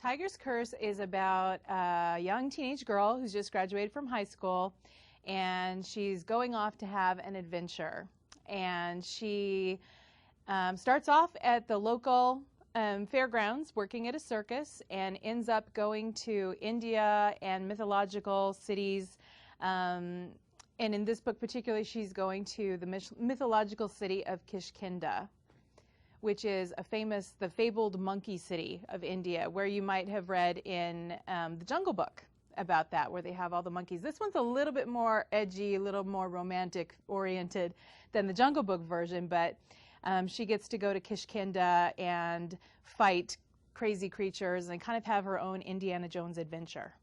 Tiger's Curse is about a young teenage girl who's just graduated from high school, and she's going off to have an adventure. And she starts off at the local fairgrounds working at a circus and ends up going to India and mythological cities. And in this book particularly, she's going to the mythological city of Kishkinda, which is the fabled monkey city of India, where you might have read in the Jungle Book about that, where they have all the monkeys. This one's a little bit more edgy, a little more romantic oriented than the Jungle Book version, but she gets to go to Kishkinda and fight crazy creatures and kind of have her own Indiana Jones adventure.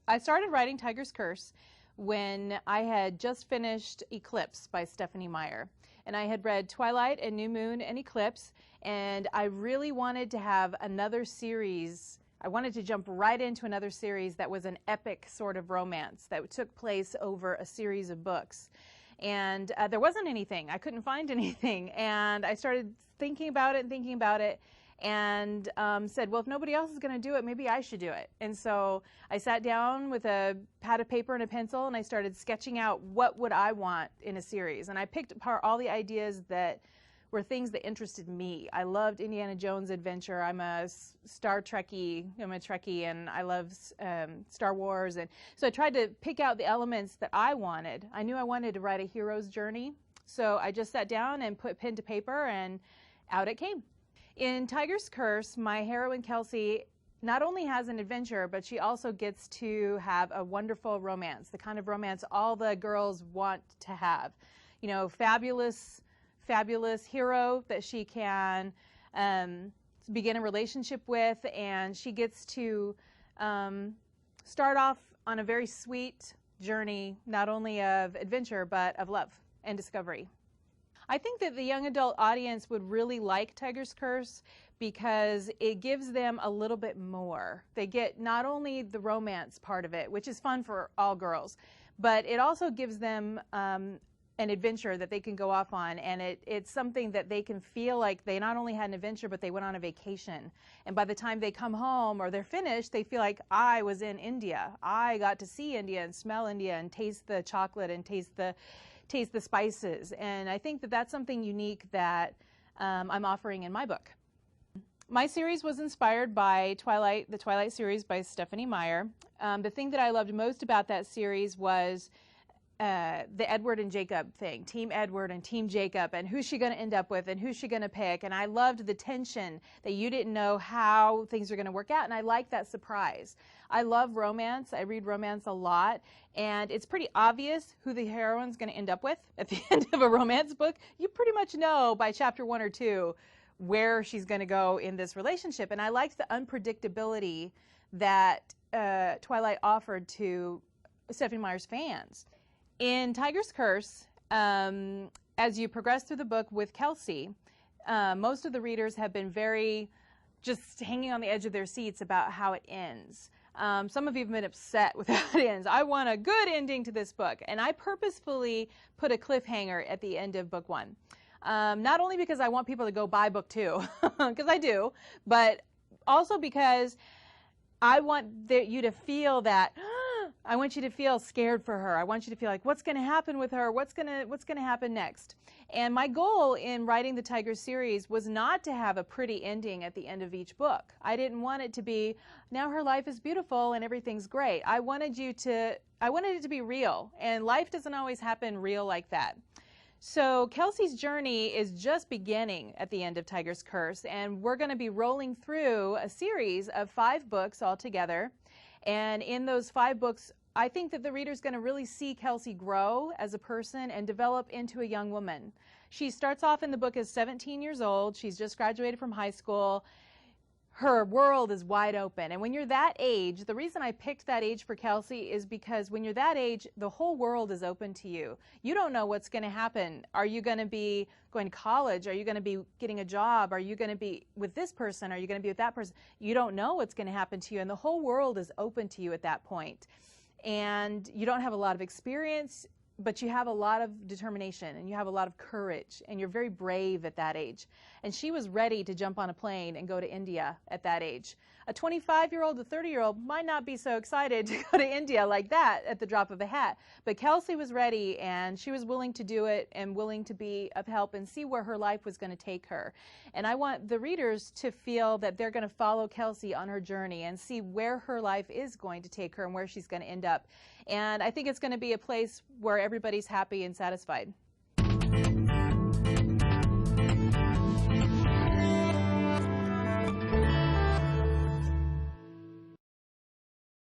I started writing Tiger's Curse when I had just finished Eclipse by Stephanie Meyer. And I had read Twilight and New Moon and Eclipse, and I really wanted to have another series. I wanted to jump right into another series that was an epic sort of romance that took place over a series of books. And there wasn't anything. I couldn't find anything. And I started thinking about it and said, well, if nobody else is going to do it, maybe I should do it. And so I sat down with a pad of paper and a pencil, and I started sketching out what would I want in a series. And I picked apart all the ideas that were things that interested me. I loved Indiana Jones adventure. I'm a Trekkie, and I love Star Wars. And so I tried to pick out the elements that I wanted. I knew I wanted to write a hero's journey. So I just sat down and put pen to paper, and out it came. In Tiger's Curse, my heroine Kelsey not only has an adventure, but she also gets to have a wonderful romance, the kind of romance all the girls want to have. You know, fabulous hero that she can begin a relationship with, and she gets to start off on a very sweet journey, not only of adventure, but of love and discovery. I think that the young adult audience would really like Tiger's Curse because it gives them a little bit more. They get not only the romance part of it, which is fun for all girls, but it also gives them an adventure that they can go off on, and it's something that they can feel like they not only had an adventure, but they went on a vacation. And by the time they come home or they're finished, they feel like, I was in India. I got to see India and smell India and taste the chocolate and taste the spices. And I think that that's something unique that I'm offering in my book. My series was inspired by the Twilight series by Stephanie Meyer. The thing that I loved most about that series was the Edward and Jacob thing, Team Edward and Team Jacob, and who's she going to end up with and who's she going to pick. And I loved the tension that you didn't know how things are going to work out, and I liked that surprise. I love romance. I read romance a lot, and it's pretty obvious who the heroine's going to end up with at the end of a romance book. You pretty much know by chapter 1 or 2 where she's going to go in this relationship, and I liked the unpredictability that Twilight offered to Stephanie Meyer's fans. In Tiger's Curse, as you progress through the book with Kelsey, most of the readers have been very just hanging on the edge of their seats about how it ends. Some of you have been upset with how it ends. I want a good ending to this book, and I purposefully put a cliffhanger at the end of book 1. Not only because I want people to go buy book 2, because I do, but also because I want you to feel that. I want you to feel scared for her. I want you to feel like, what's going to happen with her? What's going to happen next? And my goal in writing the Tiger series was not to have a pretty ending at the end of each book. I didn't want it to be, now her life is beautiful and everything's great. I wanted it to be real, and life doesn't always happen real like that. So Kelsey's journey is just beginning at the end of Tiger's Curse, and we're going to be rolling through a series of 5 books altogether. And in those 5 books, I think that the reader's going to really see Kelsey grow as a person and develop into a young woman. She starts off in the book as 17 years old. She's just graduated from high school. Her world is wide open. And when you're that age, the reason I picked that age for Kelsey is because when you're that age, the whole world is open to you. You don't know what's going to happen. Are you going to be going to college? Are you going to be getting a job? Are you going to be with this person? Are you going to be with that person? You don't know what's going to happen to you, and the whole world is open to you at that point. And you don't have a lot of experience, but you have a lot of determination, and you have a lot of courage, and you're very brave at that age. And she was ready to jump on a plane and go to India at that age. A 25-year-old, a 30-year-old might not be so excited to go to India like that at the drop of a hat. But Kelsey was ready, and she was willing to do it and willing to be of help and see where her life was going to take her. And I want the readers to feel that they're going to follow Kelsey on her journey and see where her life is going to take her and where she's going to end up. And I think it's going to be a place where everybody's happy and satisfied.